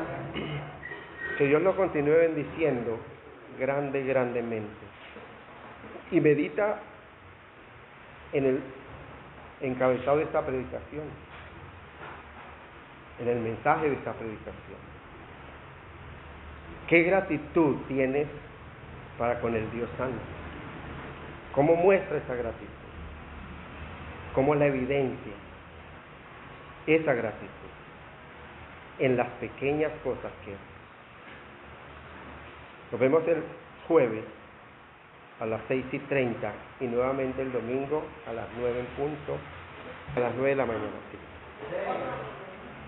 que Dios nos continúe bendiciendo grandemente. Y medita en el encabezado de esta predicación, en el mensaje de esta predicación. ¿Qué gratitud tienes para con el Dios Santo? ¿Cómo muestra esa gratitud? ¿Cómo la evidencia esa gratitud? En las pequeñas cosas que haces. Nos vemos el jueves a las 6:30 y nuevamente el domingo a las 9 en punto, a las 9 de la mañana. Sí.